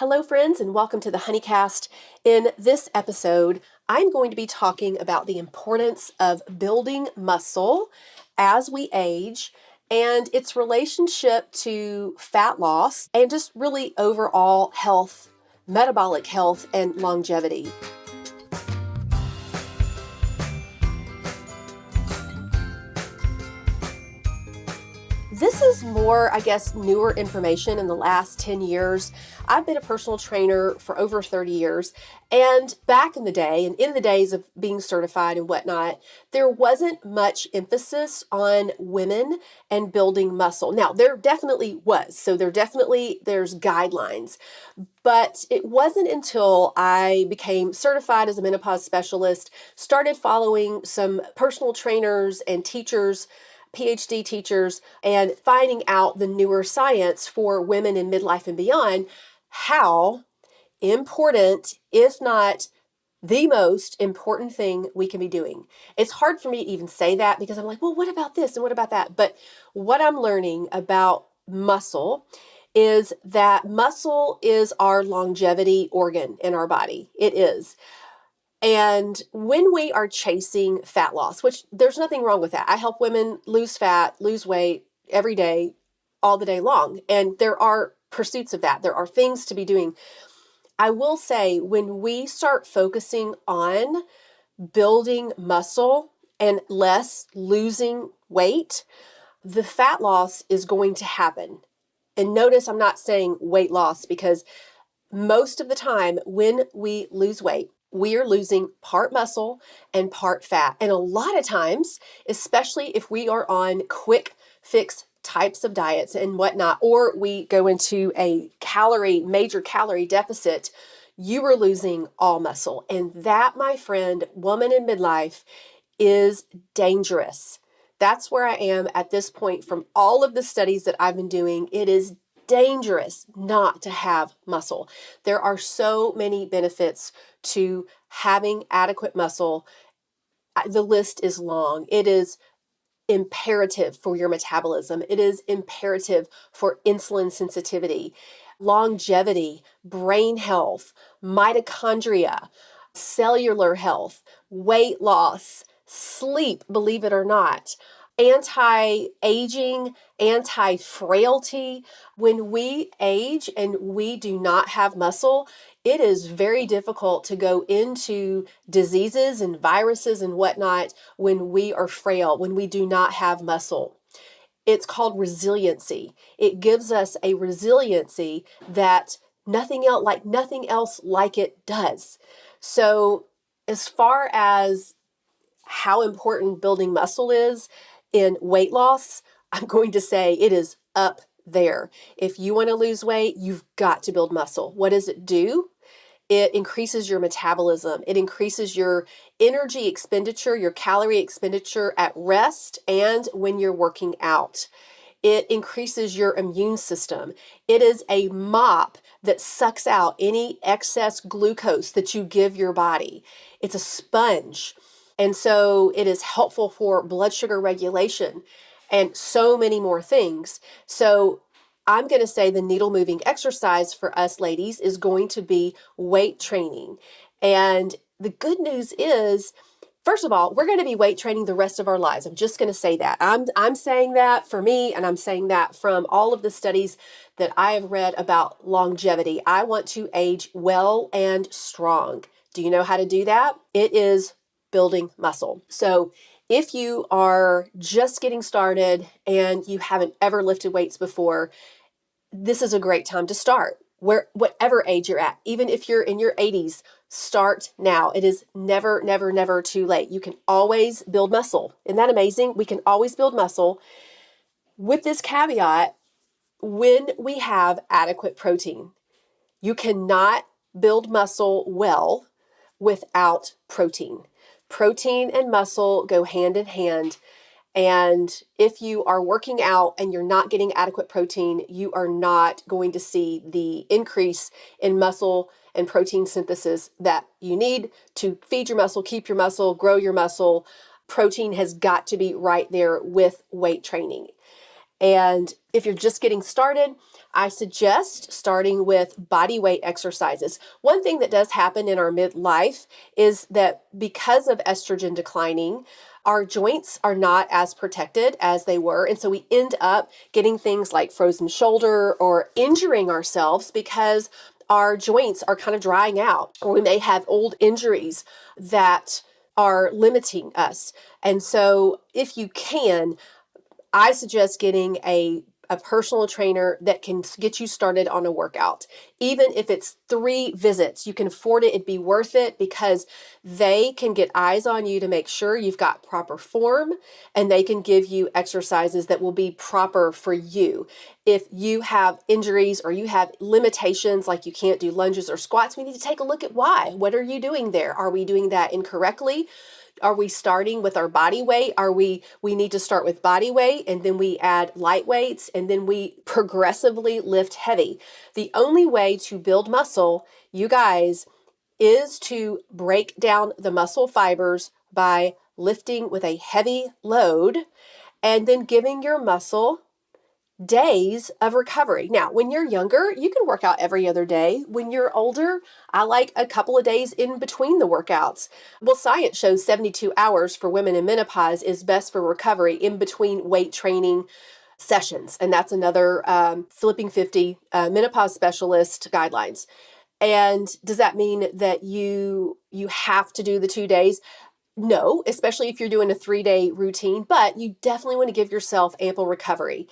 Hello, friends, and welcome to the Honeycast. In this episode, I'm going to be talking about the importance of building muscle as we age and its relationship to fat loss and just really overall health, metabolic health, and longevity. This is more, newer information in the last 10 years. I've been a personal trainer for over 30 years. And back in the day, and in the days of being certified and whatnot, there wasn't much emphasis on women and building muscle. Now, there definitely was. So there's guidelines. But it wasn't until I became certified as a menopause specialist, started following some personal trainers and teachers, PhD teachers, and finding out the newer science for women in midlife and beyond, how important, if not the most important thing we can be doing. It's hard for me to even say that because I'm like, well, what about this and what about that? But what I'm learning about muscle is that muscle is our longevity organ in our body. It is. And when we are chasing fat loss, which there's nothing wrong with that. I help women lose fat, lose weight every day, all the day long. And there are pursuits of that. There are things to be doing. I will say when we start focusing on building muscle and less losing weight, the fat loss is going to happen. And notice I'm not saying weight loss because most of the time when we lose weight, we are losing part muscle and part fat. And a lot of times, especially if we are on quick fix types of diets and whatnot, or we go into a major calorie deficit, you are losing all muscle. And that, my friend, woman in midlife, is dangerous. That's where I am at this point from all of the studies that I've been doing. It is dangerous not to have muscle. There are so many benefits to having adequate muscle. The list is long. It is imperative for your metabolism. It is imperative for insulin sensitivity, longevity, brain health, mitochondria, cellular health, weight loss, sleep, believe it or not, anti-aging, anti-frailty. When we age and we do not have muscle, it is very difficult to go into diseases and viruses and whatnot when we are frail, when we do not have muscle. It's called resiliency. It gives us a resiliency that nothing else like it does. So as far as how important building muscle is in weight loss, I'm going to say it is up there. If you want to lose weight, you've got to build muscle. What does it do? It increases your metabolism. It increases your energy expenditure, your calorie expenditure at rest and when you're working out. It increases your immune system. It is a mop that sucks out any excess glucose that you give your body. It's a sponge. And so it is helpful for blood sugar regulation and so many more things. So I'm going to say the needle moving exercise for us ladies is going to be weight training. And the good news is, first of all, we're going to be weight training the rest of our lives. I'm just going to say that. I'm saying that for me, and I'm saying that from all of the studies that I have read about longevity. I want to age well and strong. Do you know how to do that? It is building muscle. So if you are just getting started and you haven't ever lifted weights before, this is a great time to start. Whatever age you're at, even if you're in your 80s, start now. It is never, never, never too late. You can always build muscle. Isn't that amazing? We can always build muscle with this caveat when we have adequate protein. You cannot build muscle well without protein. Protein and muscle go hand in hand. And if you are working out and you're not getting adequate protein, you are not going to see the increase in muscle and protein synthesis that you need to feed your muscle, keep your muscle, grow your muscle. Protein has got to be right there with weight training. And if you're just getting started, I suggest starting with body weight exercises. One thing that does happen in our midlife is that because of estrogen declining, our joints are not as protected as they were. And so we end up getting things like frozen shoulder or injuring ourselves because our joints are kind of drying out, or we may have old injuries that are limiting us. And so if you can, I suggest getting a personal trainer that can get you started on a workout. Even if it's 3 visits, you can afford it, it'd be worth it because they can get eyes on you to make sure you've got proper form, and they can give you exercises that will be proper for you. If you have injuries or you have limitations like you can't do lunges or squats, we need to take a look at why. What are you doing there? Are we doing that incorrectly? Are we starting with our body weight? We need to start with body weight, and then we add light weights, and then we progressively lift heavy. The only way to build muscle, you guys, is to break down the muscle fibers by lifting with a heavy load and then giving your muscle days of recovery. Now, when you're younger, you can work out every other day. When you're older, I like a couple of days in between the workouts. Well, science shows 72 hours for women in menopause is best for recovery in between weight training sessions. And that's another Flipping 50 menopause specialist guidelines. And does that mean that you have to do the 2 days? No, especially if you're doing a 3-day routine, but you definitely want to give yourself ample recovery.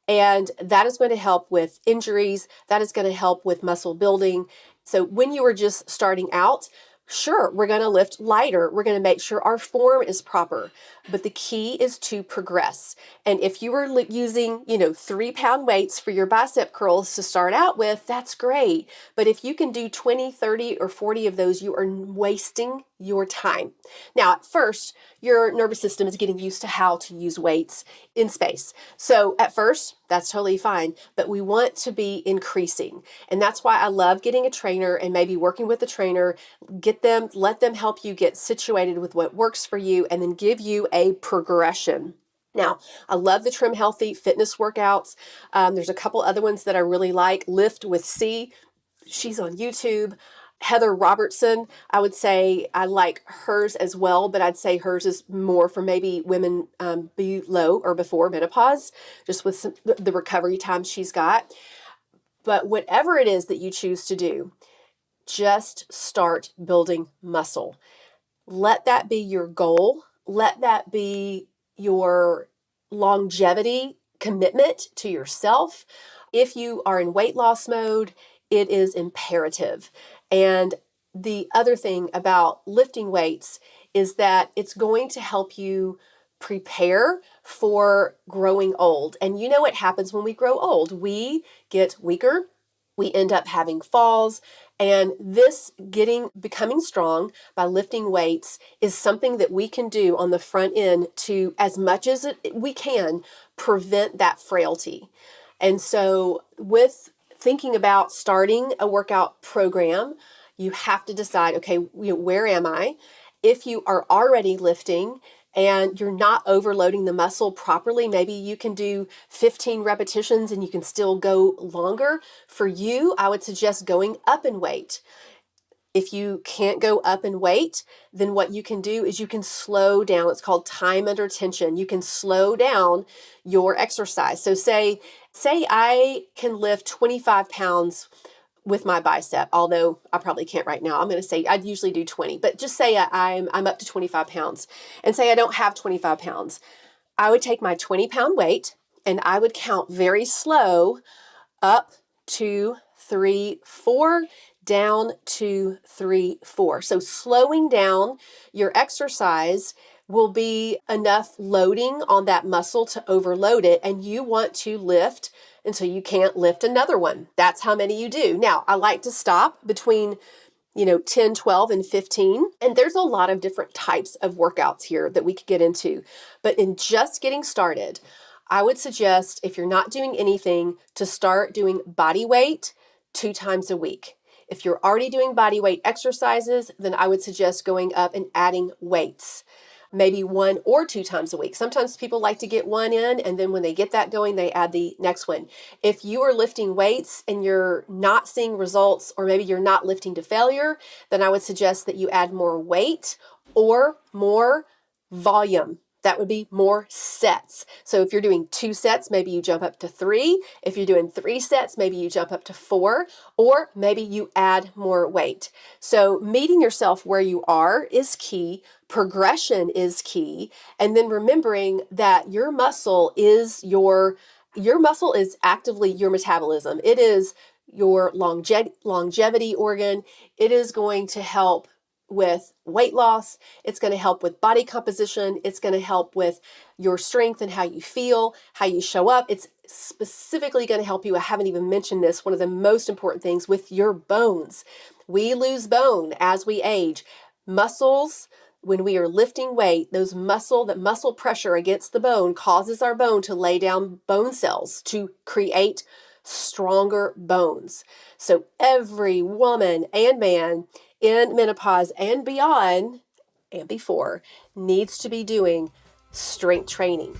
And that is going to help with injuries. That is going to help with muscle building. So when you are just starting out, sure, we're going to lift lighter. We're going to make sure our form is proper. But the key is to progress. And if you were using, 3-pound weights for your bicep curls to start out with, that's great. But if you can do 20, 30, or 40 of those, you are wasting your time. Now, at first, your nervous system is getting used to how to use weights in space. So at first, that's totally fine, but we want to be increasing. And that's why I love getting a trainer and maybe working with a trainer, let them help you get situated with what works for you, and then give you a progression. Now, I love the Trim Healthy fitness workouts. There's a couple other ones that I really like. Lift with C. She's on YouTube. Heather Robertson, I would say I like hers as well, but I'd say hers is more for maybe women below or before menopause, just with the recovery time she's got. But whatever it is that you choose to do, just start building muscle. Let that be your goal. Let that be your longevity commitment to yourself. If you are in weight loss mode, it is imperative. And the other thing about lifting weights is that it's going to help you prepare for growing old. And you know what happens when we grow old? We get weaker. We end up having falls. And this becoming strong by lifting weights is something that we can do on the front end to, as much as we can, prevent that frailty. And so with thinking about starting a workout program, you have to decide, okay, where am I? If you are already lifting and you're not overloading the muscle properly, maybe you can do 15 repetitions and you can still go longer. For you, I would suggest going up in weight. If you can't go up in weight, then what you can do is you can slow down. It's called time under tension. You can slow down your exercise. So say I can lift 25 pounds with my bicep, although I probably can't right now. I'm going to say I'd usually do 20, but just say I'm up to 25 pounds, and say I don't have 25 pounds. I would take my 20-pound weight and I would count very slow, up, 2, 3, 4, down, 2, 3, 4. So slowing down your exercise will be enough loading on that muscle to overload it, and you want to lift until you can't lift another one. That's how many you do. Now, I like to stop between 10, 12, and 15. And there's a lot of different types of workouts here that we could get into. But in just getting started, I would suggest, if you're not doing anything, to start doing body weight 2 times a week. If you're already doing body weight exercises, then I would suggest going up and adding weights. maybe 1 or 2 times a week. Sometimes people like to get one in, and then when they get that going, they add the next one. If you are lifting weights and you're not seeing results, or maybe you're not lifting to failure, then I would suggest that you add more weight or more volume. That would be more sets. So if you're doing 2 sets, maybe you jump up to 3. If you're doing 3 sets, maybe you jump up to 4, or maybe you add more weight. So meeting yourself where you are is key. Progression is key. And then remembering that your muscle is actively your metabolism. It is your longevity organ. It is going to help with weight loss. It's going to help with body composition. It's going to help with your strength and how you feel, how you show up. It's specifically going to help you. I haven't even mentioned this, one of the most important things, with your bones. We lose bone as we age. Muscles, when we are lifting weight, that muscle pressure against the bone causes our bone to lay down bone cells to create stronger bones. So every woman and man in menopause and beyond and before needs to be doing strength training.